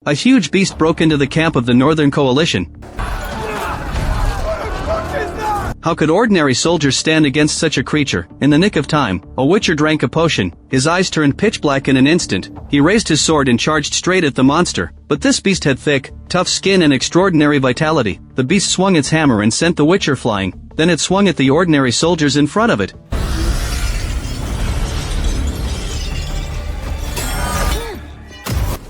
A huge beast broke into the camp of the Northern Coalition. How could ordinary soldiers stand against such a creature? In the nick of time, a witcher drank a potion. His eyes turned pitch black in an instant. He raised his sword and charged straight at the monster. But this beast had thick, tough skin and extraordinary vitality. The beast swung its hammer and sent the witcher flying. Then it swung at the ordinary soldiers in front of it.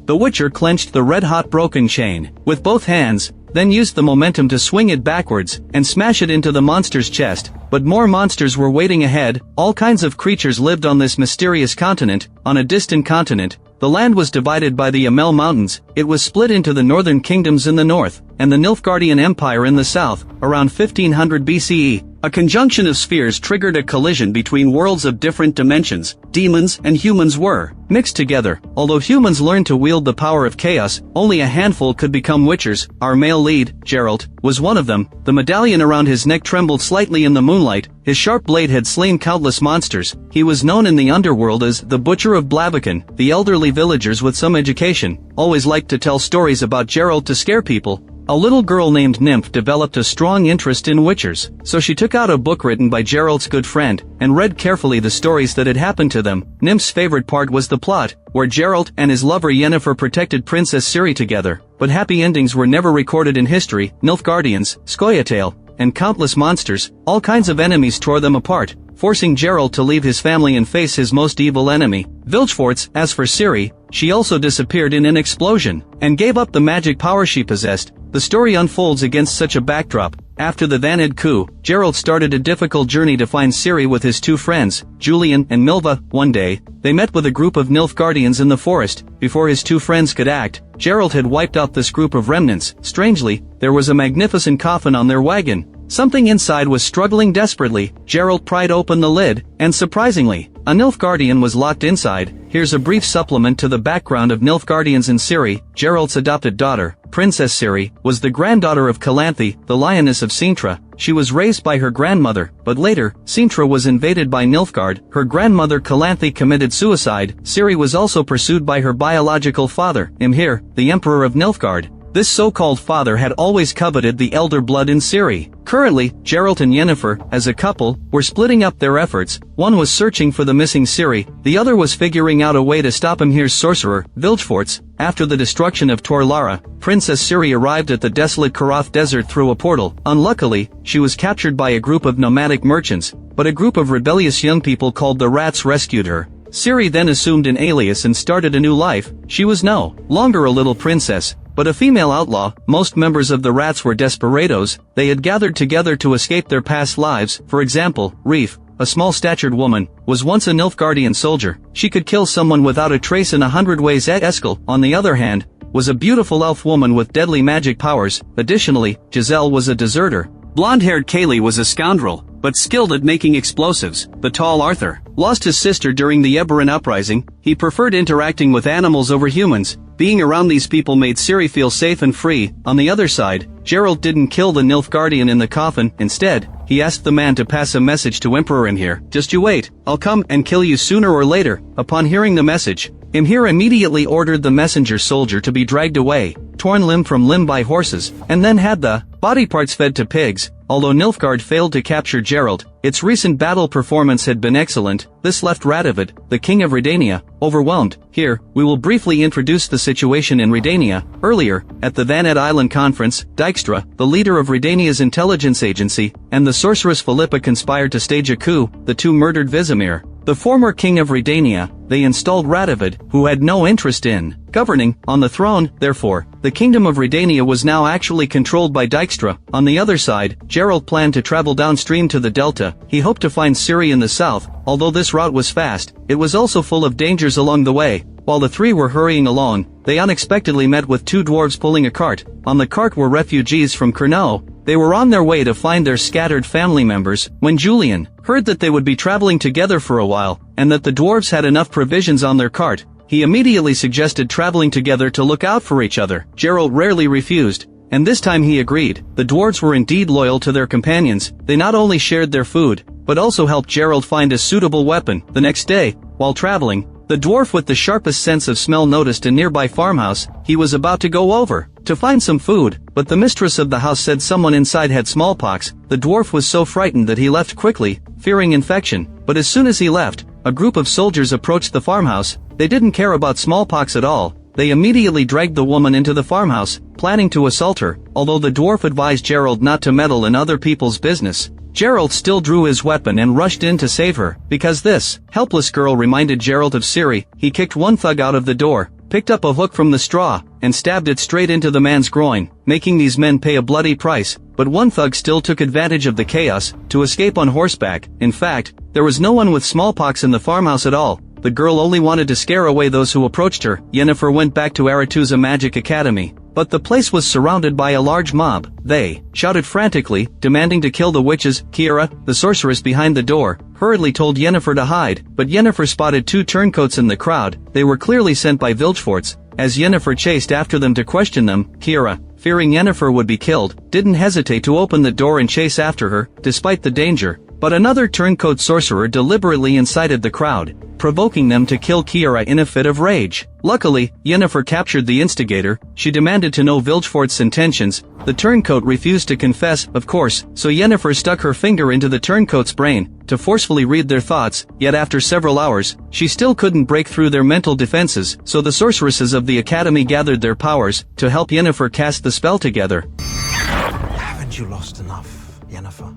The witcher clenched the red-hot broken chain with both hands, then used the momentum to swing it backwards and smash it into the monster's chest. But more monsters were waiting ahead. All kinds of creatures lived on this mysterious continent. On a distant continent, the land was divided by the Amel Mountains. It was split into the northern kingdoms in the north, and the Nilfgaardian Empire in the south, around 1500 BCE. A conjunction of spheres triggered a collision between worlds of different dimensions. Demons and humans were mixed together. Although humans learned to wield the power of chaos, only a handful could become witchers. Our male lead, Geralt, was one of them. The medallion around his neck trembled slightly in the moonlight. His sharp blade had slain countless monsters. He was known in the underworld as the Butcher of Blaviken. The elderly villagers with some education always liked to tell stories about Geralt to scare people. A little girl named Nymph developed a strong interest in witchers, so she took out a book written by Geralt's good friend, and read carefully the stories that had happened to them. Nymph's favorite part was the plot, where Geralt and his lover Yennefer protected Princess Ciri together. But happy endings were never recorded in history. Nilfgaardians, Scoia'tael, and countless monsters, all kinds of enemies tore them apart, forcing Geralt to leave his family and face his most evil enemy, Vilgefortz. As for Ciri, she also disappeared in an explosion, and gave up the magic power she possessed. The story unfolds against such a backdrop. After the Vanad coup, Geralt started a difficult journey to find Ciri with his two friends, Julian and Milva. One day, they met with a group of Nilfgaardians in the forest. Before his two friends could act, Geralt had wiped out this group of remnants. Strangely, there was a magnificent coffin on their wagon. Something inside was struggling desperately. Geralt pried open the lid, and surprisingly, a Nilfgaardian was locked inside. Here's a brief supplement to the background of Nilfgaardians and Ciri. Geralt's adopted daughter, Princess Ciri, was the granddaughter of Calanthe, the lioness of Cintra. She was raised by her grandmother, but later, Cintra was invaded by Nilfgaard. Her grandmother Calanthe committed suicide. Ciri was also pursued by her biological father, Imhir, the Emperor of Nilfgaard. This so-called father had always coveted the elder blood in Ciri. Currently, Geralt and Yennefer, as a couple, were splitting up their efforts. One was searching for the missing Ciri, the other was figuring out a way to stop Imhir's sorcerer, Vilgefortz. After the destruction of Tor Lara, Princess Ciri arrived at the desolate Karath desert through a portal. Unluckily, she was captured by a group of nomadic merchants, but a group of rebellious young people called the Rats rescued her. Ciri then assumed an alias and started a new life. She was no longer a little princess, but a female outlaw. Most members of the Rats were desperados. They had gathered together to escape their past lives. For example, Reef, a small-statured woman, was once a Nilfgaardian soldier. She could kill someone without a trace in 100 ways. Eskel, on the other hand, was a beautiful elf woman with deadly magic powers. Additionally, Giselle was a deserter. Blonde-haired Kaylee was a scoundrel, but skilled at making explosives. The tall Arthur lost his sister during the Eberron uprising. He preferred interacting with animals over humans. Being around these people made Ciri feel safe and free. On the other side, Geralt didn't kill the Nilfgaardian in the coffin. Instead, he asked the man to pass a message to Emperor Imhir. "Just you wait, I'll come and kill you sooner or later." Upon hearing the message, Imhir immediately ordered the messenger soldier to be dragged away, torn limb from limb by horses, and then had the body parts fed to pigs. Although Nilfgaard failed to capture Geralt, its recent battle performance had been excellent. This left Radovid, the king of Redania, overwhelmed. Here, we will briefly introduce the situation in Redania. Earlier, at the Vanad Island Conference, Dijkstra, the leader of Redania's intelligence agency, and the sorceress Philippa conspired to stage a coup. The two murdered Vizimir, the former king of Redania. They installed Radovid, who had no interest in governing, on the throne. Therefore, the kingdom of Redania was now actually controlled by Dijkstra. On the other side, Geralt planned to travel downstream to the delta. He hoped to find Ciri in the south. Although this route was fast, it was also full of dangers along the way. While the three were hurrying along, they unexpectedly met with two dwarves pulling a cart. On the cart were refugees from Kurnow. They were on their way to find their scattered family members. When Julian heard that they would be traveling together for a while, and that the dwarves had enough provisions on their cart, he immediately suggested traveling together to look out for each other. Geralt rarely refused, and this time he agreed. The dwarves were indeed loyal to their companions. They not only shared their food, but also helped Geralt find a suitable weapon. The next day, while traveling, The dwarf with the sharpest sense of smell noticed a nearby farmhouse. He was about to go over to find some food, but the mistress of the house said someone inside had smallpox. The dwarf was so frightened that he left quickly, fearing infection. But as soon as he left, a group of soldiers approached the farmhouse. They didn't care about smallpox at all. They immediately dragged the woman into the farmhouse, planning to assault her. Although the dwarf advised Gerald not to meddle in other people's business, Gerald still drew his weapon and rushed in to save her, because this helpless girl reminded Gerald of Ciri. He kicked one thug out of the door, picked up a hook from the straw, and stabbed it straight into the man's groin, making these men pay a bloody price. But one thug still took advantage of the chaos to escape on horseback. In fact, there was no one with smallpox in the farmhouse at all. The girl only wanted to scare away those who approached her. Yennefer went back to Aretuza Magic Academy, but the place was surrounded by a large mob. They shouted frantically, demanding to kill the witches. Kiera, the sorceress behind the door, hurriedly told Yennefer to hide, but Yennefer spotted two turncoats in the crowd. They were clearly sent by Vilgefortz. As Yennefer chased after them to question them, Kiera, fearing Yennefer would be killed, didn't hesitate to open the door and chase after her, despite the danger. But another turncoat sorcerer deliberately incited the crowd, provoking them to kill Kiera in a fit of rage. Luckily, Yennefer captured the instigator. She demanded to know Vilgefortz's intentions. The turncoat refused to confess, of course, so Yennefer stuck her finger into the turncoat's brain to forcefully read their thoughts. Yet after several hours, she still couldn't break through their mental defenses, so the sorceresses of the academy gathered their powers to help Yennefer cast the spell together. Haven't you lost enough, Yennefer?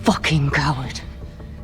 Fucking coward.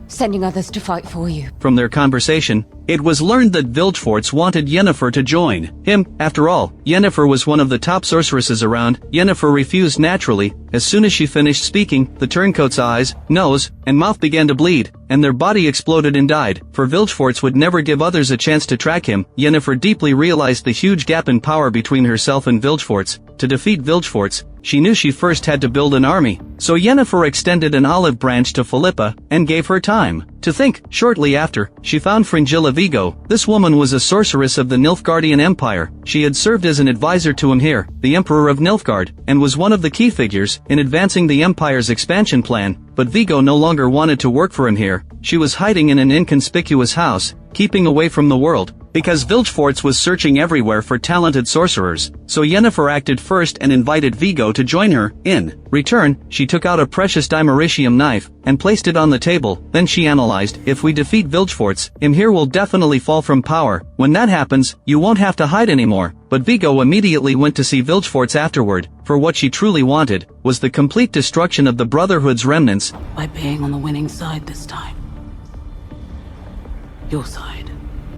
Sending others to fight for you. From their conversation, it was learned that Vilgefortz wanted Yennefer to join him. After all, Yennefer was one of the top sorceresses around. Yennefer refused naturally. As soon as she finished speaking, the turncoat's eyes, nose, and mouth began to bleed, and their body exploded and died. For Vilgefortz would never give others a chance to track him. Yennefer deeply realized the huge gap in power between herself and Vilgefortz. To defeat Vilgefortz, she knew she first had to build an army. So Yennefer extended an olive branch to Philippa, and gave her time to think. Shortly after, she found Fringilla Vigo. This woman was a sorceress of the Nilfgaardian Empire. She had served as an advisor to Emhyr, the Emperor of Nilfgaard, and was one of the key figures in advancing the Empire's expansion plan. But Vigo no longer wanted to work for Emhyr. She was hiding in an inconspicuous house, keeping away from the world, because Vilgefortz was searching everywhere for talented sorcerers. So Yennefer acted first and invited Vigo to join her. In return, she took out a precious dimeritium knife and placed it on the table. Then she analyzed, if we defeat Vilgefortz, Emhyr will definitely fall from power. When that happens, you won't have to hide anymore. But Vigo immediately went to see Vilgefortz afterward, for what she truly wanted was the complete destruction of the Brotherhood's remnants. By being on the winning side this time. Your side.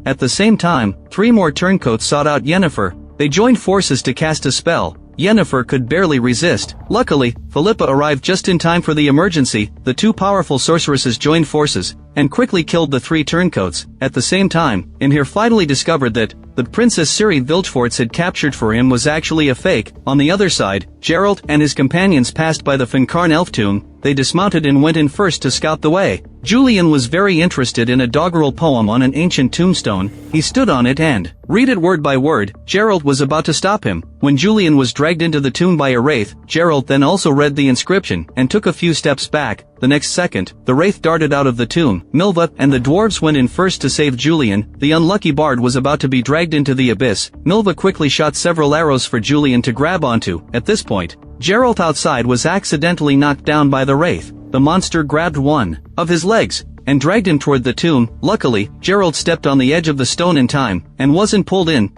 At the same time, 3 more turncoats sought out Yennefer. They joined forces to cast a spell. Yennefer could barely resist. Luckily, Philippa arrived just in time for the emergency. The 2 powerful sorceresses joined forces and quickly killed the 3 turncoats. At the same time, Emhyr finally discovered that the Princess Ciri Vilgefortz had captured for him was actually a fake. On the other side, Gerald and his companions passed by the Fincarn elf tomb. They dismounted and went in first to scout the way. Julian was very interested in a doggerel poem on an ancient tombstone. He stood on it and read it word by word. Gerald was about to stop him when Julian was dragged into the tomb by a wraith. Gerald then also read the inscription and took a few steps back. The next second, the wraith darted out of the tomb. Milva and the dwarves went in first to save Julian. The unlucky bard was about to be dragged into the abyss. Milva quickly shot several arrows for Julian to grab onto. At this point, Gerald outside was accidentally knocked down by the wraith. The monster grabbed one of his legs and dragged him toward the tomb. Luckily, Gerald stepped on the edge of the stone in time and wasn't pulled in.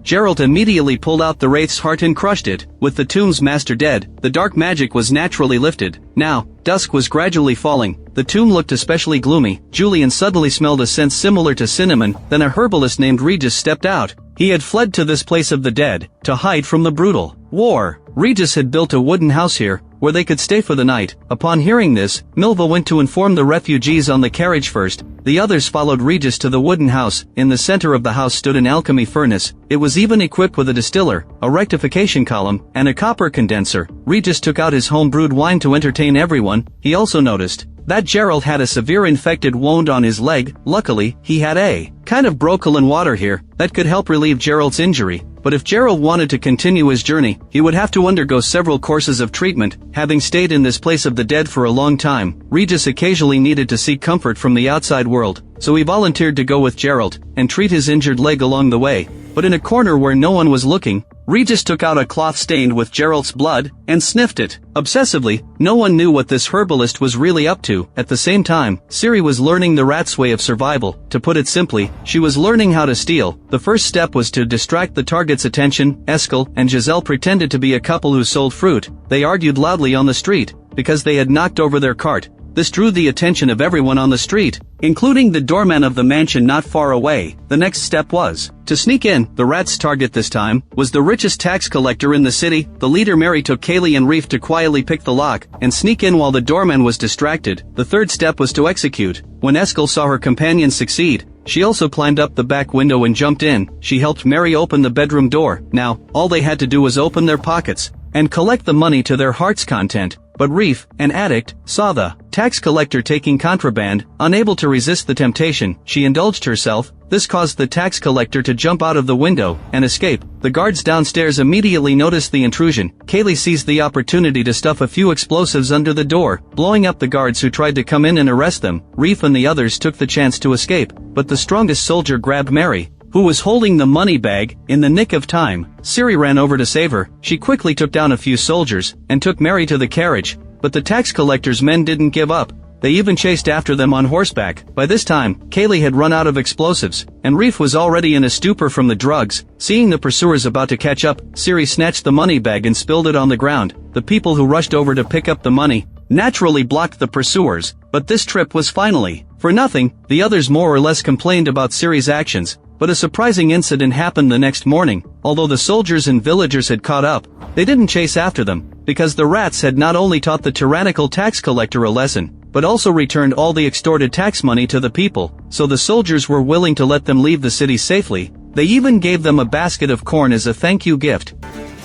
Gerald immediately pulled out the wraith's heart and crushed it. With the tomb's master dead, the dark magic was naturally lifted. Now, dusk was gradually falling. The tomb looked especially gloomy. Julian suddenly smelled a scent similar to cinnamon. Then a herbalist named Regis stepped out. He had fled to this place of the dead to hide from the brutal war. Regis had built a wooden house here, where they could stay for the night. Upon hearing this, Milva went to inform the refugees on the carriage first. The others followed Regis to the wooden house. In the center of the house stood an alchemy furnace. It was even equipped with a distiller, a rectification column, and a copper condenser. Regis took out his home-brewed wine to entertain everyone. He also noticed that Gerald had a severe infected wound on his leg. Luckily, he had a kind of broccoli water here that could help relieve Gerald's injury. but if Gerald wanted to continue his journey, he would have to undergo several courses of treatment. Having stayed in this place of the dead for a long time, Regis occasionally needed to seek comfort from the outside world, so he volunteered to go with Gerald and treat his injured leg along the way. But in a corner where no one was looking, Regis took out a cloth stained with Gerald's blood and sniffed it. Obsessively, no one knew what this herbalist was really up to. At the same time, Ciri was learning the rat's way of survival. To put it simply, she was learning how to steal. The first step was to distract the target's attention. Eskel and Giselle pretended to be a couple who sold fruit. They argued loudly on the street because they had knocked over their cart. This drew the attention of everyone on the street, including the doorman of the mansion not far away. The next step was to sneak in. The rat's target this time was the richest tax collector in the city. The leader Mary took Kaylee and Reef to quietly pick the lock and sneak in while the doorman was distracted. The third step was to execute. When Eskel saw her companion succeed, she also climbed up the back window and jumped in. She helped Mary open the bedroom door. Now, all they had to do was open their pockets and collect the money to their heart's content. But Reef, an addict, saw the tax collector taking contraband. Unable to resist the temptation, she indulged herself. This caused the tax collector to jump out of the window and escape. The guards downstairs immediately noticed the intrusion. Kaylee seized the opportunity to stuff a few explosives under the door, blowing up the guards who tried to come in and arrest them. Reef and the others took the chance to escape, but the strongest soldier grabbed Mary, who was holding the money bag. In the nick of time, Ciri ran over to save her. She quickly took down a few soldiers and took Mary to the carriage, but the tax collector's men didn't give up. They even chased after them on horseback. By this time, Kaylee had run out of explosives, and Reef was already in a stupor from the drugs. Seeing the pursuers about to catch up, Ciri snatched the money bag and spilled it on the ground. The people who rushed over to pick up the money naturally blocked the pursuers, but this trip was finally for nothing. The others more or less complained about Ciri's actions, but a surprising incident happened the next morning. Although the soldiers and villagers had caught up, they didn't chase after them, because the rats had not only taught the tyrannical tax collector a lesson, but also returned all the extorted tax money to the people, so the soldiers were willing to let them leave the city safely. They even gave them a basket of corn as a thank you gift.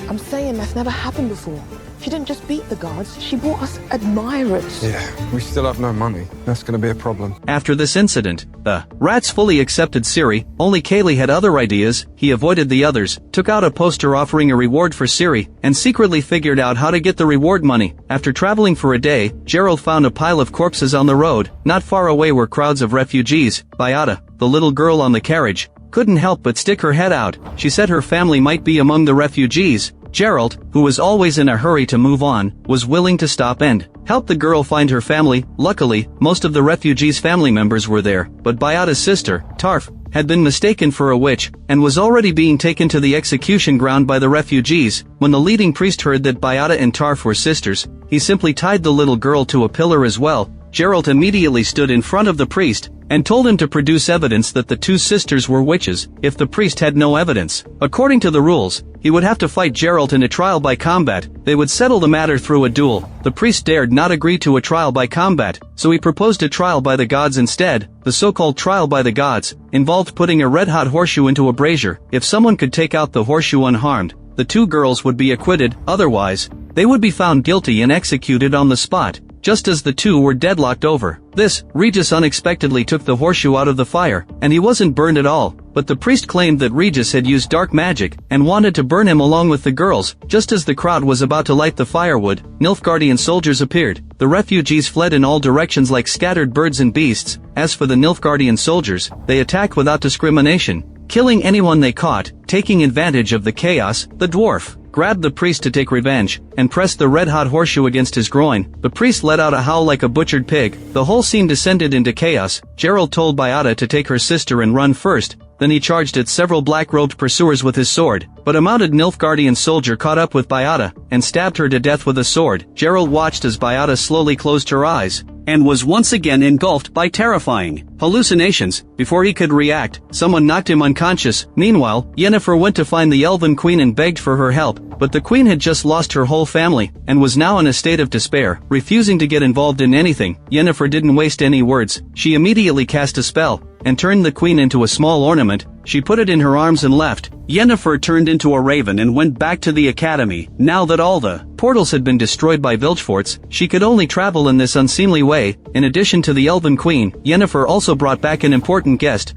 I'm saying that's never happened before. She didn't just beat the guards, she brought us admirers. Yeah, we still have no money. That's gonna be a problem. After this incident, the rats fully accepted Ciri. Only Kaylee had other ideas. He avoided the others, took out a poster offering a reward for Ciri, and secretly figured out how to get the reward money. After traveling for a day, Gerald found a pile of corpses on the road. Not far away were crowds of refugees. Beata, the little girl on the carriage, couldn't help but stick her head out. She said her family might be among the refugees. Gerald, who was always in a hurry to move on, was willing to stop and help the girl find her family. Luckily, most of the refugees' family members were there, but Beata's sister, Tarf, had been mistaken for a witch, and was already being taken to the execution ground by the refugees. When the leading priest heard that Beata and Tarf were sisters, he simply tied the little girl to a pillar as well. Gerald immediately stood in front of the priest and told him to produce evidence that the two sisters were witches. If the priest had no evidence, according to the rules, he would have to fight Gerald in a trial by combat. They would settle the matter through a duel. The priest dared not agree to a trial by combat, so he proposed a trial by the gods instead. The so-called trial by the gods involved putting a red-hot horseshoe into a brazier. If someone could take out the horseshoe unharmed, the two girls would be acquitted. Otherwise, they would be found guilty and executed on the spot, just as the two were deadlocked over this. Regis unexpectedly took the horseshoe out of the fire, and he wasn't burned at all, but the priest claimed that Regis had used dark magic and wanted to burn him along with the girls. Just as the crowd was about to light the firewood, Nilfgaardian soldiers appeared. The refugees fled in all directions like scattered birds and beasts. As for the Nilfgaardian soldiers, they attacked without discrimination, killing anyone they caught. Taking advantage of the chaos, the dwarf grabbed the priest to take revenge, and pressed the red-hot horseshoe against his groin. The priest let out a howl like a butchered pig. The whole scene descended into chaos. Gerald told Beata to take her sister and run first, then he charged at several black-robed pursuers with his sword, but a mounted Nilfgaardian soldier caught up with Beata, and stabbed her to death with a sword. Gerald watched as Beata slowly closed her eyes, and was once again engulfed by terrifying hallucinations. Before he could react, someone knocked him unconscious. Meanwhile, Yennefer went to find the Elven Queen and begged for her help, but the Queen had just lost her whole family, and was now in a state of despair, refusing to get involved in anything. Yennefer didn't waste any words. She immediately cast a spell, and turned the Queen into a small ornament. She put it in her arms and left. Yennefer turned into a raven and went back to the academy. Now that all the portals had been destroyed by Vilgefortz, she could only travel in this unseemly way. In addition to the Elven Queen, Yennefer also brought back an important guest.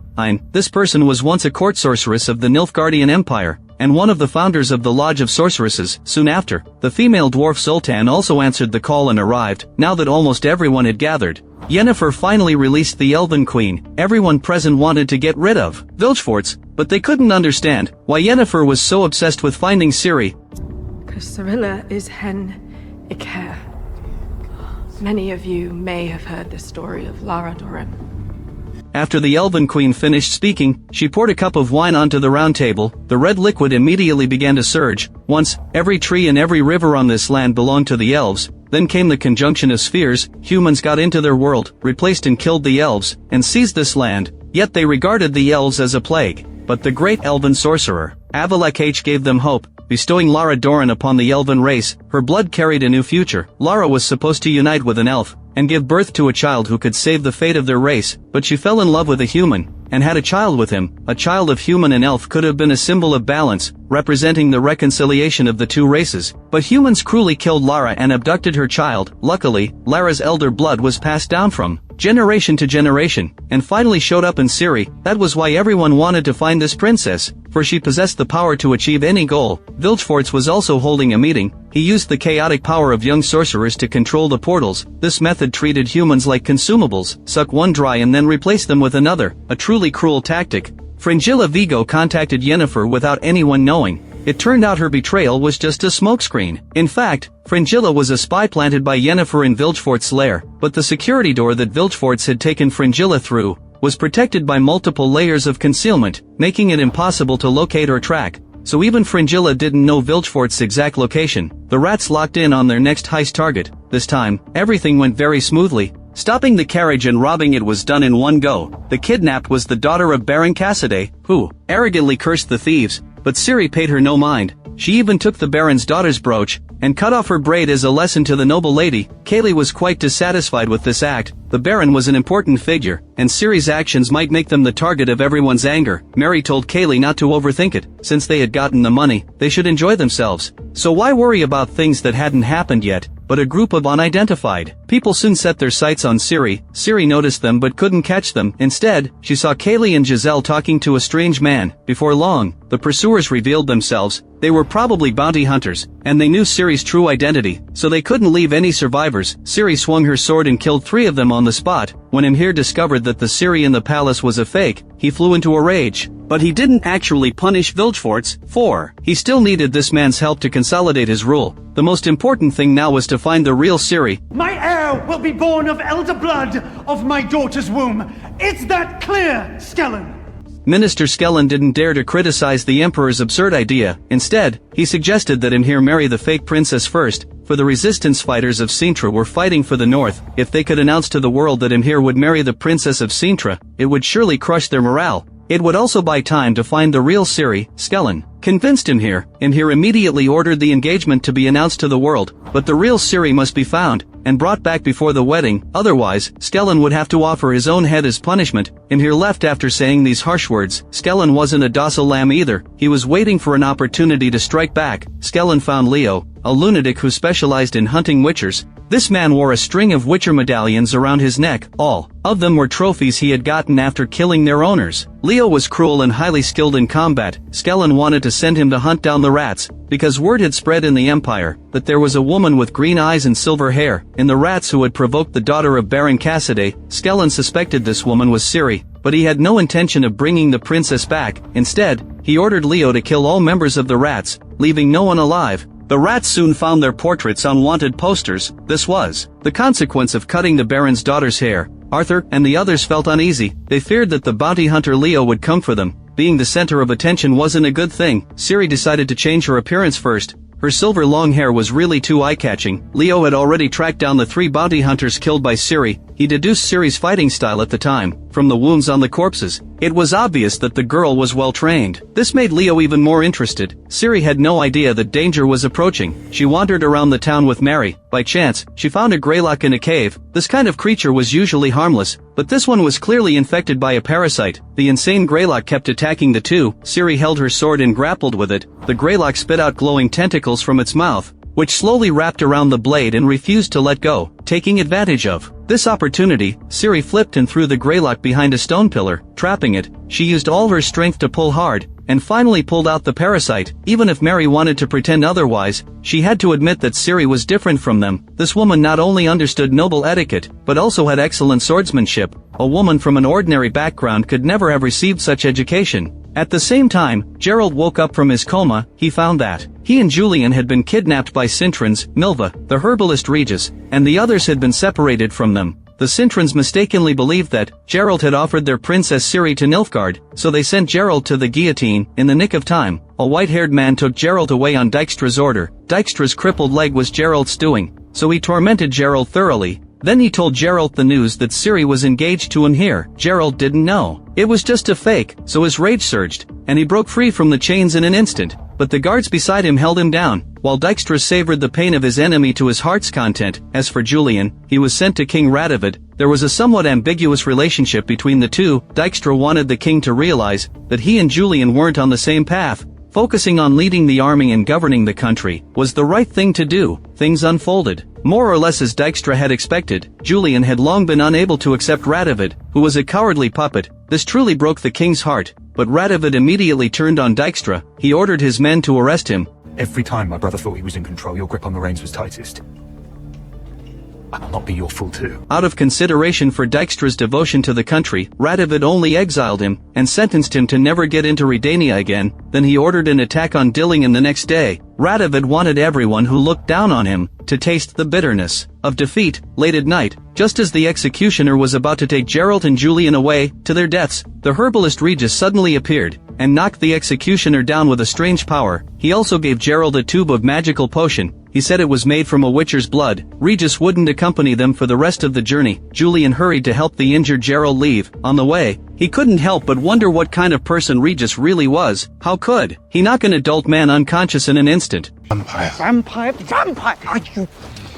This person was once a court sorceress of the Nilfgaardian Empire, and one of the founders of the Lodge of Sorceresses. Soon after, the female dwarf Sultan also answered the call and arrived. Now that almost everyone had gathered, Yennefer finally released the Elven Queen. Everyone present wanted to get rid of Vilgefortz, but they couldn't understand why Yennefer was so obsessed with finding Ciri. Cyrilla is hen Iker. Many of you may have heard the story of Lara Dorem. After the Elven Queen finished speaking, she poured a cup of wine onto the round table. The red liquid immediately began to surge. Once, every tree and every river on this land belonged to the elves. Then came the conjunction of spheres. Humans got into their world, replaced and killed the elves, and seized this land. Yet they regarded the elves as a plague. But the great elven sorcerer, Avalak gave them hope, bestowing Lara Dorren upon the elven race. Her blood carried a new future. Lara was supposed to unite with an elf, and give birth to a child who could save the fate of their race, but she fell in love with a human, and had a child with him. A child of human and elf could have been a symbol of balance, representing the reconciliation of the two races, but humans cruelly killed Lara and abducted her child. Luckily, Lara's elder blood was passed down from generation to generation, and finally showed up in Ciri. That was why everyone wanted to find this princess, for she possessed the power to achieve any goal. Vilgefortz was also holding a meeting. He used the chaotic power of young sorcerers to control the portals. This method treated humans like consumables, suck one dry and then replace them with another, a truly cruel tactic. Fringilla Vigo contacted Yennefer without anyone knowing. It turned out her betrayal was just a smokescreen. In fact, Fringilla was a spy planted by Yennefer in Vilgefortz's lair, but the security door that Vilgefortz had taken Fringilla through was protected by multiple layers of concealment, making it impossible to locate or track. So even Fringilla didn't know Vilgefortz's exact location. The rats locked in on their next heist target. This time, everything went very smoothly. Stopping the carriage and robbing it was done in one go. The kidnapped was the daughter of Baron Cassidy, who arrogantly cursed the thieves, but Ciri paid her no mind. She even took the Baron's daughter's brooch, and cut off her braid as a lesson to the noble lady. Kaylee was quite dissatisfied with this act. The Baron was an important figure, and Ciri's actions might make them the target of everyone's anger. Mary told Kaylee not to overthink it. Since they had gotten the money, they should enjoy themselves. So why worry about things that hadn't happened yet? But a group of unidentified people soon set their sights on Ciri. Ciri noticed them but couldn't catch them. Instead, she saw Kaylee and Giselle talking to a strange man. Before long, the pursuers revealed themselves. They were probably bounty hunters, and they knew Ciri's true identity, so they couldn't leave any survivors. Ciri swung her sword and killed 3 of them on the spot. When Imhir discovered that the Ciri in the palace was a fake, he flew into a rage. But he didn't actually punish Vilgefortz, for he still needed this man's help to consolidate his rule. The most important thing now was to find the real Ciri. My heir will be born of elder blood of my daughter's womb. Is that clear, Skellen? Minister Skellen didn't dare to criticize the Emperor's absurd idea. Instead, he suggested that Imhir marry the fake princess first, for the resistance fighters of Sintra were fighting for the north. If they could announce to the world that Imhir would marry the princess of Sintra, it would surely crush their morale. It would also buy time to find the real Ciri. Skellen convinced Imhir. Imhir immediately ordered the engagement to be announced to the world, but the real Ciri must be found and brought back before the wedding. Otherwise, Skellen would have to offer his own head as punishment. Imhir left after saying these harsh words. Skellen wasn't a docile lamb either. He was waiting for an opportunity to strike back. Skellen found Leo, a lunatic who specialized in hunting witchers. This man wore a string of witcher medallions around his neck. All of them were trophies he had gotten after killing their owners. Leo was cruel and highly skilled in combat. Skellen wanted to send him to hunt down the rats, because word had spread in the Empire that there was a woman with green eyes and silver hair in the rats who had provoked the daughter of Baron Cassidy. Skellen suspected this woman was Ciri, but he had no intention of bringing the princess back. Instead, he ordered Leo to kill all members of the rats, leaving no one alive. The rats soon found their portraits on wanted posters. This was the consequence of cutting the Baron's daughter's hair. Arthur and the others felt uneasy. They feared that the bounty hunter Leo would come for them. Being the center of attention wasn't a good thing. Ciri decided to change her appearance first. Her silver long hair was really too eye-catching. Leo had already tracked down the 3 bounty hunters killed by Ciri. He deduced Ciri's fighting style at the time from the wounds on the corpses. It was obvious that the girl was well-trained. This made Leo even more interested. Ciri had no idea that danger was approaching. She wandered around the town with Mary. By chance, she found a greylock in a cave. This kind of creature was usually harmless, but this one was clearly infected by a parasite. The insane greylock kept attacking the two. Ciri held her sword and grappled with it. The greylock spit out glowing tentacles from its mouth. which slowly wrapped around the blade and refused to let go. Taking advantage of this opportunity, Ciri flipped and threw the Greylock behind a stone pillar, trapping it. She used all her strength to pull hard, and finally pulled out the parasite. Even if Mary wanted to pretend otherwise, she had to admit that Ciri was different from them. This woman not only understood noble etiquette, but also had excellent swordsmanship. A woman from an ordinary background could never have received such education. At the same time, Gerald woke up from his coma. He found that he and Julian had been kidnapped by Cintrans, Milva, the herbalist Regis, and the others had been separated from them. The Cintrans mistakenly believed that Gerald had offered their princess Ciri to Nilfgaard, so they sent Gerald to the guillotine. In the nick of time, a white-haired man took Gerald away on Dijkstra's order. Dijkstra's crippled leg was Gerald's doing, so he tormented Gerald thoroughly. Then he told Gerald the news that Ciri was engaged to him here. Gerald didn't know. It was just a fake, so his rage surged, and he broke free from the chains in an instant. But the guards beside him held him down, while Dijkstra savored the pain of his enemy to his heart's content. As for Julian, he was sent to King Radovid. There was a somewhat ambiguous relationship between the two. Dijkstra wanted the king to realize that he and Julian weren't on the same path. Focusing on leading the army and governing the country was the right thing to do. Things unfolded more or less as Dijkstra had expected. Julian had long been unable to accept Radovid, who was a cowardly puppet. This truly broke the king's heart, but Radovid immediately turned on Dijkstra. He ordered his men to arrest him. Every time my brother thought he was in control, your grip on the reins was tightest. I will not be your fool too. Out of consideration for Dijkstra's devotion to the country, Radovid only exiled him, and sentenced him to never get into Redania again. Then he ordered an attack on Dillingen the next day. Radovid wanted everyone who looked down on him to taste the bitterness of defeat. Late at night, just as the executioner was about to take Gerald and Julian away to their deaths, the herbalist Regis suddenly appeared, and knocked the executioner down with a strange power. He also gave Gerald a tube of magical potion. He said it was made from a witcher's blood. Regis wouldn't accompany them for the rest of the journey. Julian hurried to help the injured Gerald leave. On the way, he couldn't help but wonder what kind of person Regis really was. How could he knock an adult man unconscious in an instant? Vampire!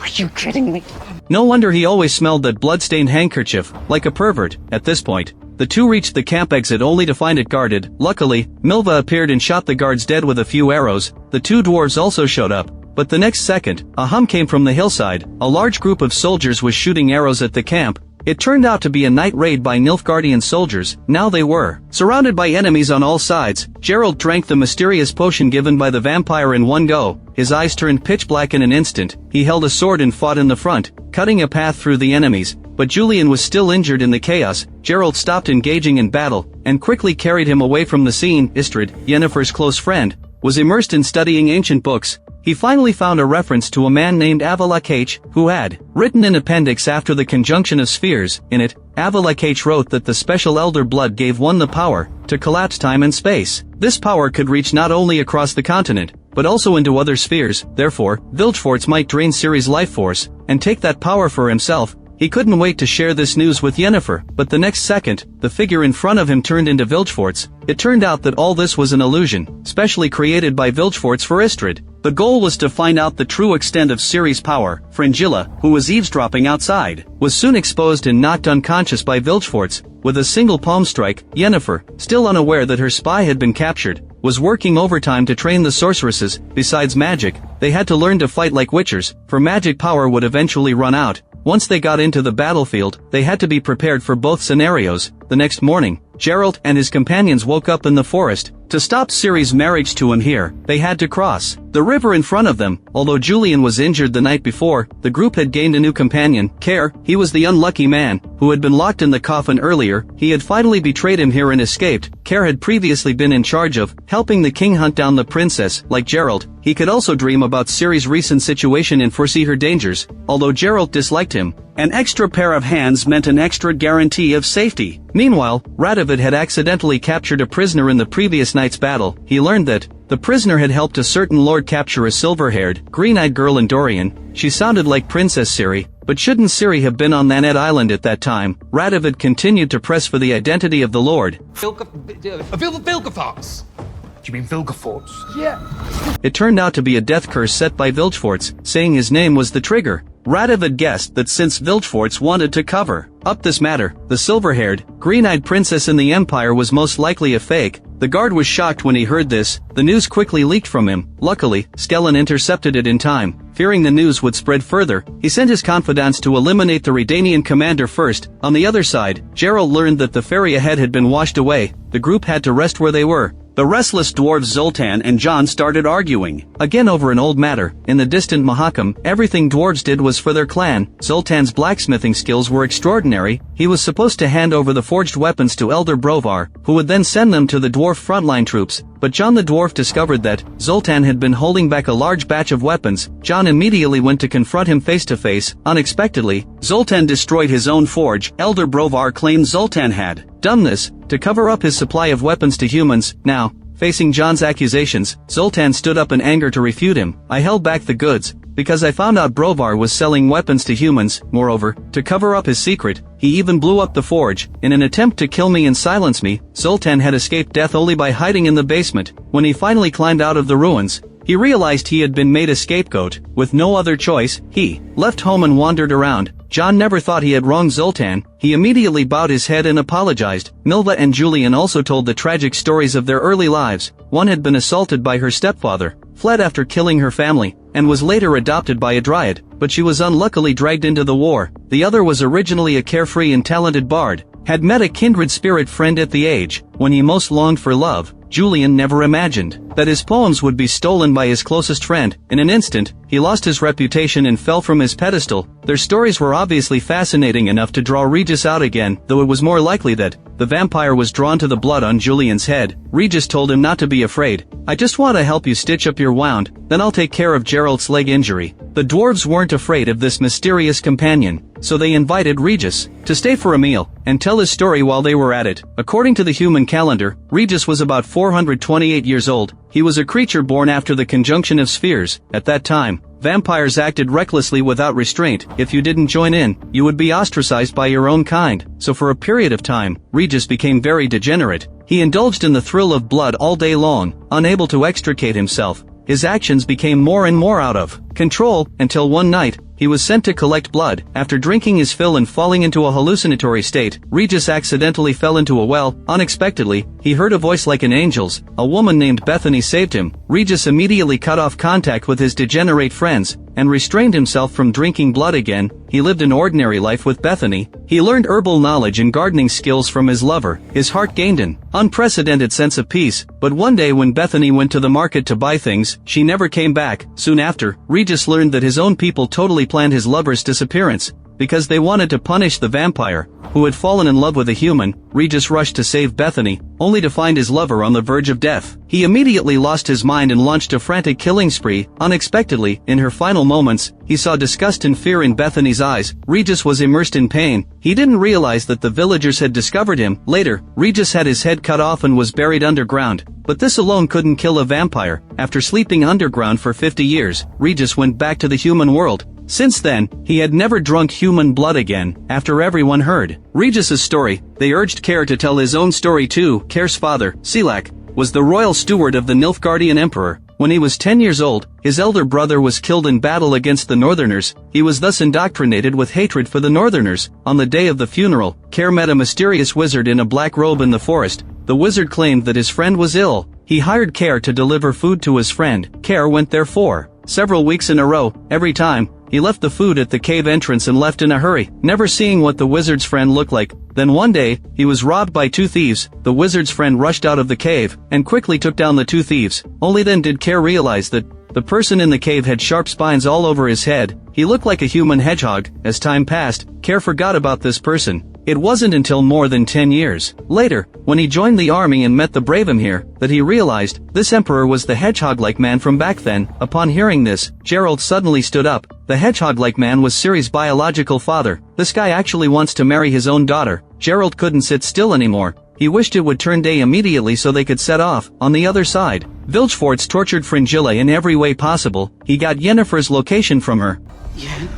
Are you kidding me? No wonder he always smelled that blood-stained handkerchief, like a pervert. At this point, the two reached the camp exit only to find it guarded. Luckily, Milva appeared and shot the guards dead with a few arrows. The two dwarves also showed up. But the next second, a hum came from the hillside. A large group of soldiers was shooting arrows at the camp. It turned out to be a night raid by Nilfgaardian soldiers. Now they were surrounded by enemies on all sides. Gerald drank the mysterious potion given by the vampire in one go. His eyes turned pitch black in an instant. He held a sword and fought in the front, cutting a path through the enemies. But Julian was still injured in the chaos. Gerald stopped engaging in battle, and quickly carried him away from the scene. Istrid, Yennefer's close friend, was immersed in studying ancient books. He finally found a reference to a man named Avalakh, who had written an appendix after the conjunction of spheres. In it, Avalakh wrote that the special elder blood gave one the power to collapse time and space. This power could reach not only across the continent, but also into other spheres. Therefore, Vilgefortz might drain Ciri's life force, and take that power for himself. He couldn't wait to share this news with Yennefer, but the next second, the figure in front of him turned into Vilgefortz. It turned out that all this was an illusion, specially created by Vilgefortz for Istrid. The goal was to find out the true extent of Ciri's power. Fringilla, who was eavesdropping outside, was soon exposed and knocked unconscious by Vilgefortz. With a single palm strike, Yennefer, still unaware that her spy had been captured, was working overtime to train the sorceresses. Besides magic, they had to learn to fight like witchers, for magic power would eventually run out. Once they got into the battlefield, they had to be prepared for both scenarios. The next morning, Gerald and his companions woke up in the forest. To stop Ciri's marriage to him here, they had to cross the river in front of them. Although Julian was injured the night before, the group had gained a new companion, Care. He was the unlucky man who had been locked in the coffin earlier. He had finally betrayed him here and escaped. Care had previously been in charge of helping the king hunt down the princess. Like Gerald, he could also dream about Ciri's recent situation and foresee her dangers. Although Gerald disliked him, an extra pair of hands meant an extra guarantee of safety. Meanwhile, Radovid had accidentally captured a prisoner in the previous night's battle. He learned that the prisoner had helped a certain lord capture a silver-haired, green-eyed girl in Dorian. She sounded like Princess Ciri, but shouldn't Ciri have been on Thanet Island at that time? Radovid continued to press for the identity of the lord. Vilgefortz? Do you mean Vilgefortz? Yeah. It turned out to be a death curse set by Vilgefortz, saying his name was the trigger. Radovid had guessed that since Vilgefortz wanted to cover up this matter, the silver-haired, green-eyed princess in the Empire was most likely a fake. The guard was shocked when he heard this. The news quickly leaked from him. Luckily, Skellen intercepted it in time. Fearing the news would spread further, he sent his confidants to eliminate the Redanian commander first. On the other side, Geralt learned that the ferry ahead had been washed away. The group had to rest where they were. The restless dwarves Zoltan and John started arguing again over an old matter. In the distant Mahakam, everything dwarves did was for their clan. Zoltan's blacksmithing skills were extraordinary. He was supposed to hand over the forged weapons to Elder Brovar, who would then send them to the dwarf frontline troops. But John the dwarf discovered that Zoltan had been holding back a large batch of weapons. John immediately went to confront him face to face. Unexpectedly, Zoltan destroyed his own forge. Elder Brovar claimed Zoltan had done this to cover up his supply of weapons to humans. Now, facing John's accusations, Zoltan stood up in anger to refute him. I held back the goods because I found out Brovar was selling weapons to humans. Moreover, to cover up his secret, he even blew up the forge. In an attempt to kill me and silence me, Zoltan had escaped death only by hiding in the basement. When he finally climbed out of the ruins, he realized he had been made a scapegoat. With no other choice, he left home and wandered around. John never thought he had wronged Zoltan. He immediately bowed his head and apologized. Milva and Julian also told the tragic stories of their early lives. One had been assaulted by her stepfather, fled after killing her family, and was later adopted by a dryad, but she was unluckily dragged into the war. The other was originally a carefree and talented bard, had met a kindred spirit friend at the age when he most longed for love. Julian never imagined that his poems would be stolen by his closest friend. In an instant, he lost his reputation and fell from his pedestal. Their stories were obviously fascinating enough to draw Regis out again, though it was more likely that the vampire was drawn to the blood on Julian's head. Regis told him not to be afraid. I just want to help you stitch up your wound, then I'll take care of Geralt's leg injury. The dwarves weren't afraid of this mysterious companion, so they invited Regis to stay for a meal and tell his story while they were at it. According to the human calendar, Regis was about 428 years old. He was a creature born after the conjunction of spheres. At that time, vampires acted recklessly without restraint. If you didn't join in, you would be ostracized by your own kind. So for a period of time, Regis became very degenerate. He indulged in the thrill of blood all day long, unable to extricate himself. His actions became more and more out of control, until one night, he was sent to collect blood. After drinking his fill and falling into a hallucinatory state, Regis accidentally fell into a well. Unexpectedly, he heard a voice like an angel's. A woman named Bethany saved him. Regis immediately cut off contact with his degenerate friends, and restrained himself from drinking blood again. He lived an ordinary life with Bethany. He learned herbal knowledge and gardening skills from his lover. His heart gained an unprecedented sense of peace. But one day when Bethany went to the market to buy things, she never came back. Soon after, Regis learned that his own people totally planned his lover's disappearance. Because they wanted to punish the vampire, who had fallen in love with a human, Regis rushed to save Bethany, only to find his lover on the verge of death. He immediately lost his mind and launched a frantic killing spree. Unexpectedly, in her final moments, he saw disgust and fear in Bethany's eyes. Regis was immersed in pain. He didn't realize that the villagers had discovered him. Later, Regis had his head cut off and was buried underground. But this alone couldn't kill a vampire. After sleeping underground for 50 years, Regis went back to the human world. Since then, he had never drunk human blood again. After everyone heard Regis's story, they urged Care to tell his own story too. Care's father, Silak, was the royal steward of the Nilfgaardian emperor. When he was 10 years old, his elder brother was killed in battle against the Northerners. He was thus indoctrinated with hatred for the Northerners. On the day of the funeral, Care met a mysterious wizard in a black robe in the forest. The wizard claimed that his friend was ill. He hired Care to deliver food to his friend. Care went there for several weeks in a row. Every time, he left the food at the cave entrance and left in a hurry, never seeing what the wizard's friend looked like. Then one day, he was robbed by two thieves. The wizard's friend rushed out of the cave and quickly took down the two thieves. Only then did Care realize that the person in the cave had sharp spines all over his head. He looked like a human hedgehog. As time passed, Care forgot about this person. It wasn't until more than 10 years later, when he joined the army and met the Bravemir, that he realized this emperor was the hedgehog-like man from back then. Upon hearing this, Geralt suddenly stood up. The hedgehog-like man was Ciri's biological father. This guy actually wants to marry his own daughter. Geralt couldn't sit still anymore. He wished it would turn day immediately so they could set off. On the other side, Vilgefortz tortured Fringilla in every way possible. He got Yennefer's location from her. Yeah.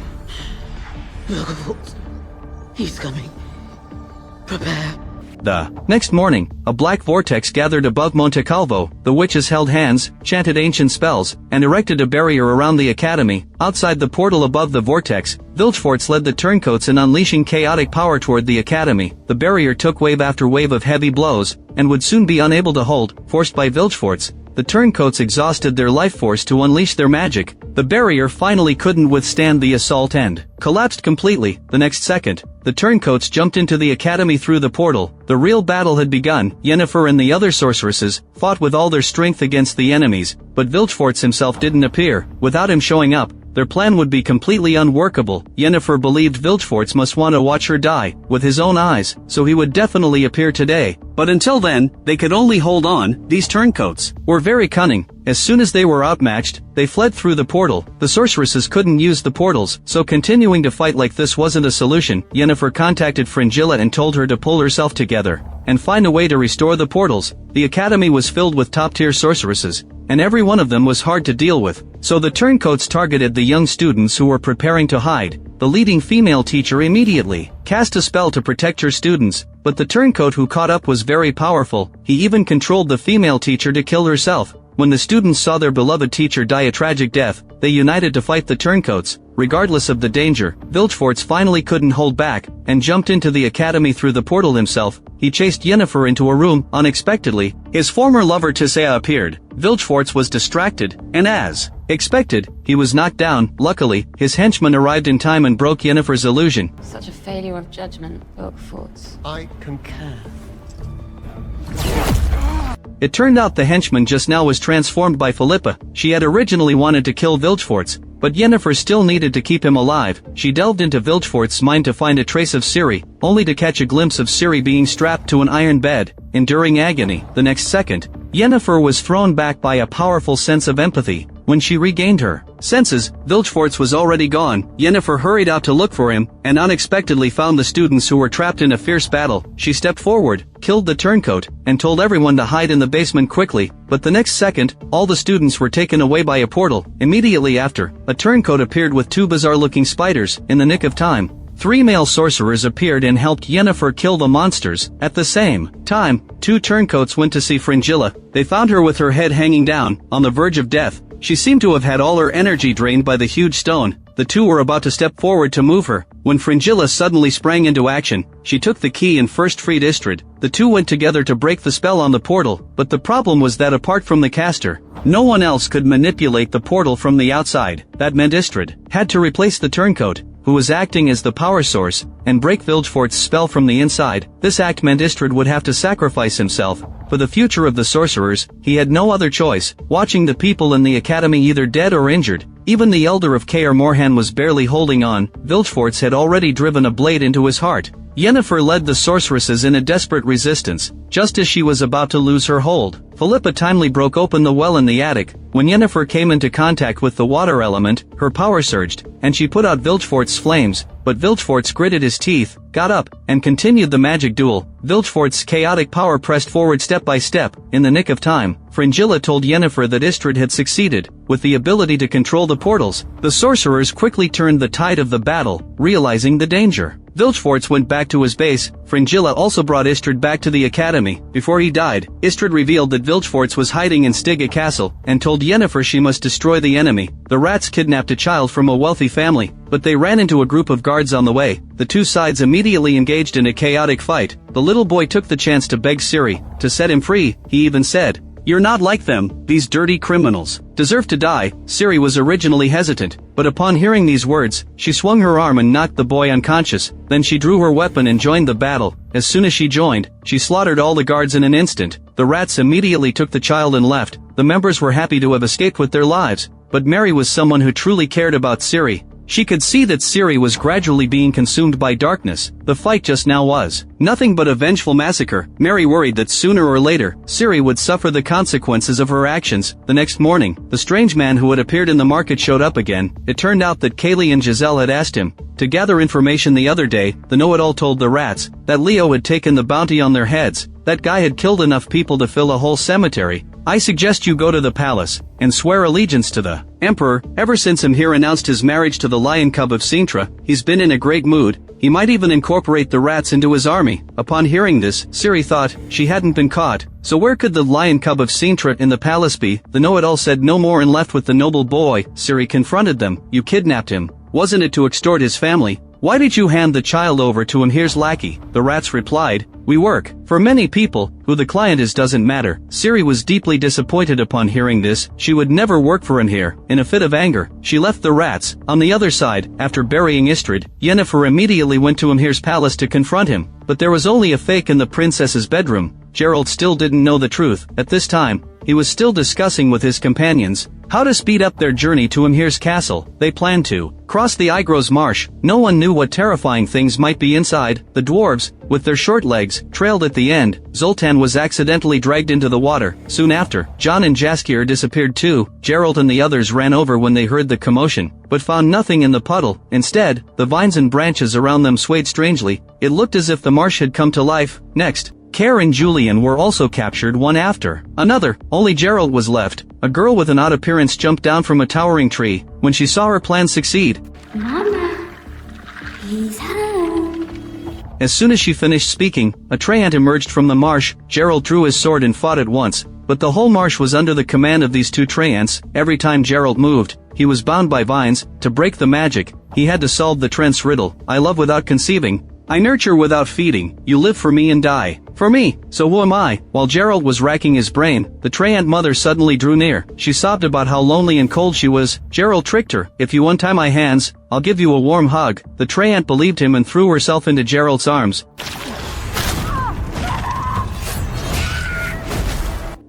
Vilgefortz. He's coming. Prepare. The next morning, a black vortex gathered above Monte Calvo. The witches held hands, chanted ancient spells, and erected a barrier around the academy. Outside the portal above the vortex, Vilgefortz led the turncoats in unleashing chaotic power toward the academy. The barrier took wave after wave of heavy blows, and would soon be unable to hold, forced by Vilgefortz. The turncoats exhausted their life force to unleash their magic. The barrier finally couldn't withstand the assault and collapsed completely. The next second, the turncoats jumped into the academy through the portal. The real battle had begun. Yennefer and the other sorceresses fought with all their strength against the enemies, but Vilgefortz himself didn't appear. Without him showing up, their plan would be completely unworkable. Yennefer believed Vilgefortz must want to watch her die with his own eyes, so he would definitely appear today. But until then, they could only hold on. These turncoats were very cunning. As soon as they were outmatched, they fled through the portal. The sorceresses couldn't use the portals, so continuing to fight like this wasn't a solution. Yennefer contacted Fringilla and told her to pull herself together and find a way to restore the portals. The academy was filled with top-tier sorceresses, and every one of them was hard to deal with. So the turncoats targeted the young students who were preparing to hide. The leading female teacher immediately cast a spell to protect her students, but the turncoat who caught up was very powerful. He even controlled the female teacher to kill herself. When the students saw their beloved teacher die a tragic death, they united to fight the turncoats. Regardless of the danger, Vilgefortz finally couldn't hold back, and jumped into the academy through the portal himself. He chased Yennefer into a room. Unexpectedly, his former lover Tisea appeared. Vilgefortz was distracted, and as expected, he was knocked down. Luckily, his henchman arrived in time and broke Yennefer's illusion. Such a failure of judgment, Vilgefortz. I concur. It turned out the henchman just now was transformed by Philippa. She had originally wanted to kill Vilgefortz, but Yennefer still needed to keep him alive. She delved into Vilgefortz's mind to find a trace of Ciri, only to catch a glimpse of Ciri being strapped to an iron bed, enduring agony. The next second, Yennefer was thrown back by a powerful sense of empathy. When she regained her senses, Vilgefortz was already gone. Yennefer hurried out to look for him, and unexpectedly found the students who were trapped in a fierce battle. She stepped forward, killed the turncoat, and told everyone to hide in the basement quickly. But the next second, all the students were taken away by a portal. Immediately after, a turncoat appeared with two bizarre-looking spiders. In the nick of time, 3 male sorcerers appeared and helped Yennefer kill the monsters. At the same time, 2 turncoats went to see Fringilla. They found her with her head hanging down, on the verge of death. She seemed to have had all her energy drained by the huge stone. The 2 were about to step forward to move her, when Fringilla suddenly sprang into action. She took the key and first freed Istrid. The 2 went together to break the spell on the portal, but the problem was that apart from the caster, no one else could manipulate the portal from the outside. That meant Istrid had to replace the turncoat, who was acting as the power source, and break Vilgefortz's spell from the inside. This act meant Istrid would have to sacrifice himself. For the future of the sorcerers, he had no other choice. Watching the people in the academy either dead or injured, even the Elder of Kaer Morhen was barely holding on. Vilgefortz had already driven a blade into his heart. Yennefer led the sorceresses in a desperate resistance, just as she was about to lose her hold. Philippa timely broke open the well in the attic. When Yennefer came into contact with the water element, her power surged, and she put out Vilgefortz's flames, but Vilgefortz gritted his teeth, got up, and continued the magic duel. Vilgefortz's chaotic power pressed forward step by step. In the nick of time, Fringilla told Yennefer that Istrid had succeeded, with the ability to control the portals. The sorcerers quickly turned the tide of the battle, realizing the danger. Vilgefortz went back to his base. Fringilla also brought Istrid back to the academy. Before he died, Istrid revealed that Vilgefortz was hiding in Stygia Castle, and told Yennefer she must destroy the enemy. The rats kidnapped a child from a wealthy family, but they ran into a group of guards on the way. The 2 sides immediately engaged in a chaotic fight. The little boy took the chance to beg Ciri to set him free. He even said, "You're not like them. These dirty criminals deserve to die." Ciri was originally hesitant, but upon hearing these words, she swung her arm and knocked the boy unconscious. Then she drew her weapon and joined the battle. As soon as she joined, she slaughtered all the guards in an instant. The rats immediately took the child and left. The members were happy to have escaped with their lives, but Mary was someone who truly cared about Ciri. She could see that Ciri was gradually being consumed by darkness. The fight just now was nothing but a vengeful massacre. Mary worried that sooner or later, Ciri would suffer the consequences of her actions. The next morning, the strange man who had appeared in the market showed up again. It turned out that Kaylee and Giselle had asked him to gather information the other day. The know-it-all told the rats that Leo had taken the bounty on their heads. That guy had killed enough people to fill a whole cemetery. I suggest you go to the palace and swear allegiance to the Emperor. Ever since Emhyr announced his marriage to the lion cub of Sintra, he's been in a great mood. He might even incorporate the rats into his army. Upon hearing this, Ciri thought she hadn't been caught. So where could the lion cub of Sintret in the palace be? The know-it-all said no more and left with the noble boy. Ciri confronted them. You kidnapped him. Wasn't it to extort his family? Why did you hand the child over to him? Here's lackey. The rats replied, we work. For many people, who the client is doesn't matter. Ciri was deeply disappointed upon hearing this. She would never work for Yennefer. In a fit of anger, she left the rats. On the other side, after burying Istrid, Yennefer immediately went to Ymhir's palace to confront him. But there was only a fake in the princess's bedroom. Geralt still didn't know the truth. At this time, he was still discussing with his companions how to speed up their journey to Ymhir's castle. They planned to cross the Igros marsh. No one knew what terrifying things might be inside. The dwarves, with their short legs, trailed at the end. Zoltan was accidentally dragged into the water. Soon after, John and Jaskier disappeared too. Geralt and the others ran over when they heard the commotion, but found nothing in the puddle. Instead, the vines and branches around them swayed strangely. It looked as if the marsh had come to life. Next, Care and Julian were also captured one after another. Only Geralt was left. A girl with an odd appearance jumped down from a towering tree when she saw her plan succeed. Mama, he's home. As soon as she finished speaking, a treant emerged from the marsh. Geralt drew his sword and fought at once, but the whole marsh was under the command of these two treants. Every time Geralt moved, he was bound by vines. To break the magic, he had to solve the treant's riddle. I love without conceiving. I nurture without feeding. You live for me and die for me. So who am I? While Geralt was racking his brain, the treant mother suddenly drew near. She sobbed about how lonely and cold she was. Geralt tricked her. If you untie my hands, I'll give you a warm hug. The treant believed him and threw herself into Geralt's arms.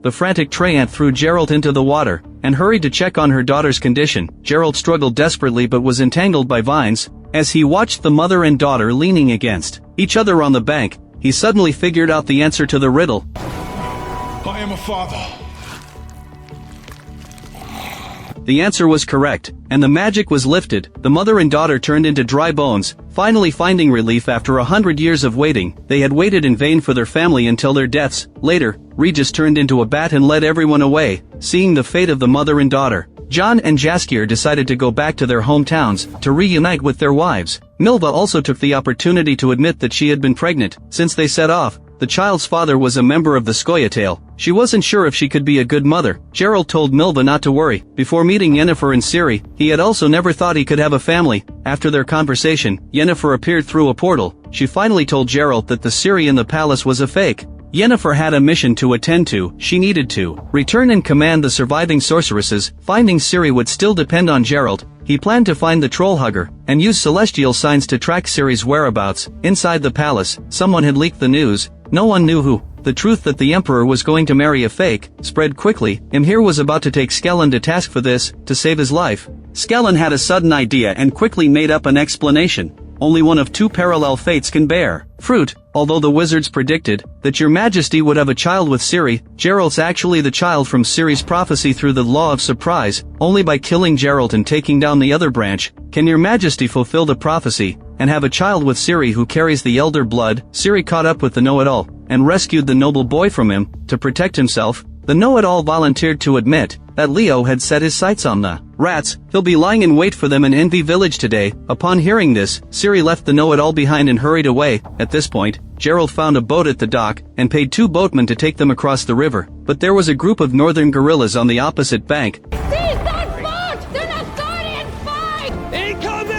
The frantic treant threw Geralt into the water and hurried to check on her daughter's condition. Geralt struggled desperately but was entangled by vines. As he watched the mother and daughter leaning against each other on the bank, he suddenly figured out the answer to the riddle. I am a father. The answer was correct, and the magic was lifted. The mother and daughter turned into dry bones, finally finding relief after 100 years of waiting. They had waited in vain for their family until their deaths. Later, Regis turned into a bat and led everyone away. Seeing the fate of the mother and daughter, John and Jaskier decided to go back to their hometowns to reunite with their wives. Milva also took the opportunity to admit that she had been pregnant. Since they set off, the child's father was a member of the Scoia'tael. She wasn't sure if she could be a good mother. Geralt told Milva not to worry. Before meeting Yennefer and Ciri, he had also never thought he could have a family. After their conversation, Yennefer appeared through a portal. She finally told Geralt that the Ciri in the palace was a fake. Yennefer had a mission to attend to. She needed to return and command the surviving sorceresses. Finding Ciri would still depend on Geralt. He planned to find the Trollhugger and use celestial signs to track Ciri's whereabouts. Inside the palace, someone had leaked the news. No one knew who. The truth that the Emperor was going to marry a fake spread quickly. Ymhir was about to take Skellen to task for this, to save his life. Skellen had a sudden idea and quickly made up an explanation. Only one of two parallel fates can bear fruit. Although the wizards predicted that your majesty would have a child with Ciri, Geralt's actually the child from Ciri's prophecy through the law of surprise. Only by killing Geralt and taking down the other branch can your majesty fulfill the prophecy and have a child with Ciri who carries the elder blood. Ciri caught up with the know-it-all and rescued the noble boy from him. To protect himself, the know-it-all volunteered to admit that Leo had set his sights on the rats. He'll be lying in wait for them in Envy Village today. Upon hearing this, Ciri left the know-it-all behind and hurried away. At this point, Geralt found a boat at the dock and paid 2 boatmen to take them across the river. But there was a group of northern guerrillas on the opposite bank. Seize that boat! They're not Guardians! Fight! Incoming!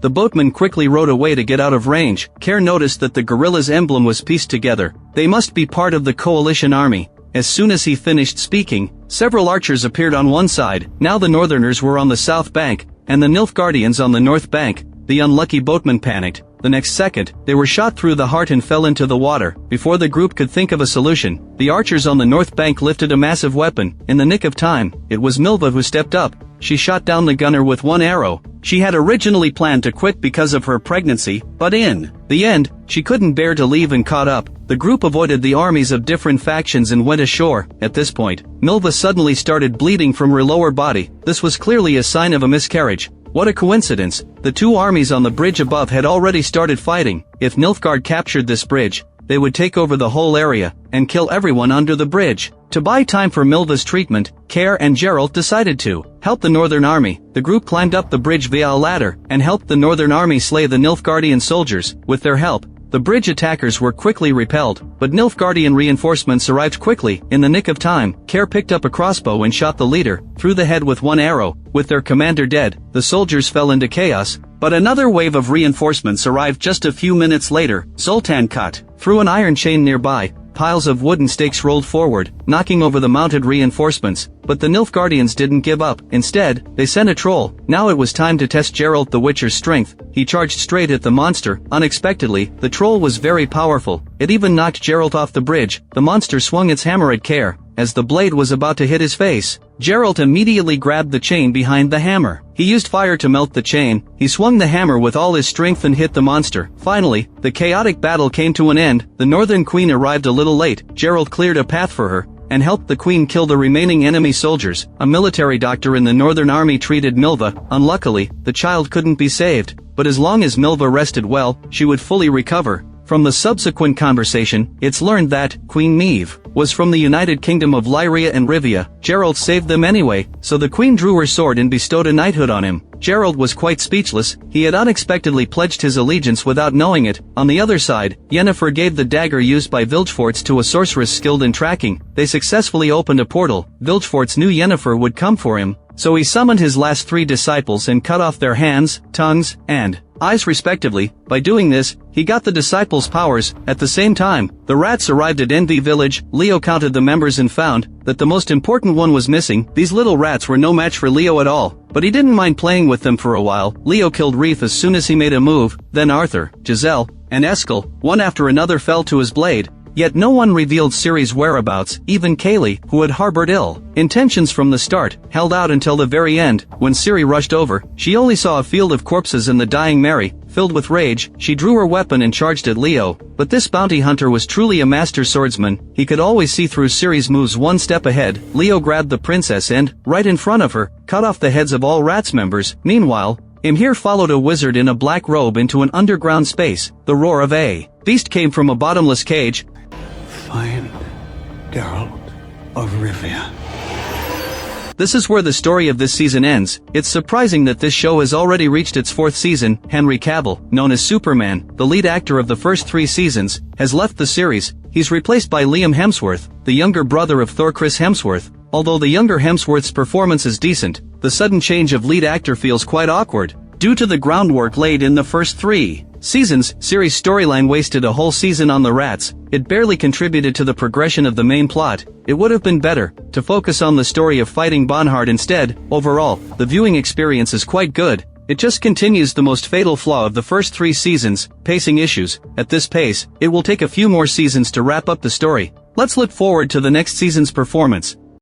The boatmen quickly rowed away to get out of range. Care noticed that the guerrillas' emblem was pieced together. They must be part of the coalition army. As soon as he finished speaking, several archers appeared on one side. Now the northerners were on the south bank, and the Nilfgaardians on the north bank. The unlucky boatmen panicked. The next second, they were shot through the heart and fell into the water. Before the group could think of a solution, the archers on the north bank lifted a massive weapon. In the nick of time, it was Milva who stepped up. She shot down the gunner with 1 arrow. She had originally planned to quit because of her pregnancy, but in the end, she couldn't bear to leave and caught up. The group avoided the armies of different factions and went ashore. At this point, Milva suddenly started bleeding from her lower body. This was clearly a sign of a miscarriage. What a coincidence. The 2 armies on the bridge above had already started fighting. If Nilfgaard captured this bridge, they would take over the whole area and kill everyone under the bridge. To buy time for Milva's treatment, Care and Geralt decided to help the Northern Army. The group climbed up the bridge via a ladder and helped the Northern Army slay the Nilfgaardian soldiers. With their help, the bridge attackers were quickly repelled, but Nilfgaardian reinforcements arrived quickly. In the nick of time, Care picked up a crossbow and shot the leader through the head with one arrow. With their commander dead, the soldiers fell into chaos, but another wave of reinforcements arrived just a few minutes later. Zoltan cut through an iron chain nearby. Piles of wooden stakes rolled forward, knocking over the mounted reinforcements, but the Nilfgaardians didn't give up. Instead, they sent a troll. Now it was time to test Geralt the Witcher's strength. He charged straight at the monster. Unexpectedly, the troll was very powerful. It even knocked Geralt off the bridge. The monster swung its hammer at Care. As the blade was about to hit his face, Geralt immediately grabbed the chain behind the hammer. He used fire to melt the chain. He swung the hammer with all his strength and hit the monster. Finally, the chaotic battle came to an end. The Northern Queen arrived a little late. Geralt cleared a path for her and helped the Queen kill the remaining enemy soldiers. A military doctor in the Northern Army treated Milva. Unluckily, the child couldn't be saved, but as long as Milva rested well, she would fully recover. From the subsequent conversation, it's learned that Queen Meve was from the United Kingdom of Lyria and Rivia. Geralt saved them anyway, so the Queen drew her sword and bestowed a knighthood on him. Geralt was quite speechless. He had unexpectedly pledged his allegiance without knowing it. On the other side, Yennefer gave the dagger used by Vilgefortz to a sorceress skilled in tracking. They successfully opened a portal. Vilgefortz knew Yennefer would come for him, so he summoned his last 3 disciples and cut off their hands, tongues, and eyes respectively. By doing this, he got the disciples' powers. At the same time, the rats arrived at Envy Village. Leo counted the members and found that the most important one was missing. These little rats were no match for Leo at all, but he didn't mind playing with them for a while. Leo killed Reef as soon as he made a move, then Arthur, Giselle, and Eskel, one after another fell to his blade. Yet no one revealed Ciri's whereabouts. Even Kaylee, who had harbored ill intentions from the start, held out until the very end. When Ciri rushed over, she only saw a field of corpses and the dying Mary. Filled with rage, she drew her weapon and charged at Leo. But this bounty hunter was truly a master swordsman. He could always see through Ciri's moves one step ahead. Leo grabbed the princess and, right in front of her, cut off the heads of all Rats members. Meanwhile, here followed a wizard in a black robe into an underground space. The roar of a beast came from a bottomless cage. Find Geralt of Rivia. This is where the story of this season ends. It's surprising that this show has already reached its 4th season. Henry Cavill, known as Superman, the lead actor of the first 3 seasons, has left the series. He's replaced by Liam Hemsworth, the younger brother of Thor Chris Hemsworth. Although the younger Hemsworth's performance is decent, the sudden change of lead actor feels quite awkward. Due to the groundwork laid in the first 3 seasons, Ciri's storyline wasted a whole season on the rats. It barely contributed to the progression of the main plot. It would have been better to focus on the story of fighting Bonhard instead. Overall, the viewing experience is quite good. It just continues the most fatal flaw of the first 3 seasons, pacing issues. At this pace, it will take a few more seasons to wrap up the story. Let's look forward to the next season's performance.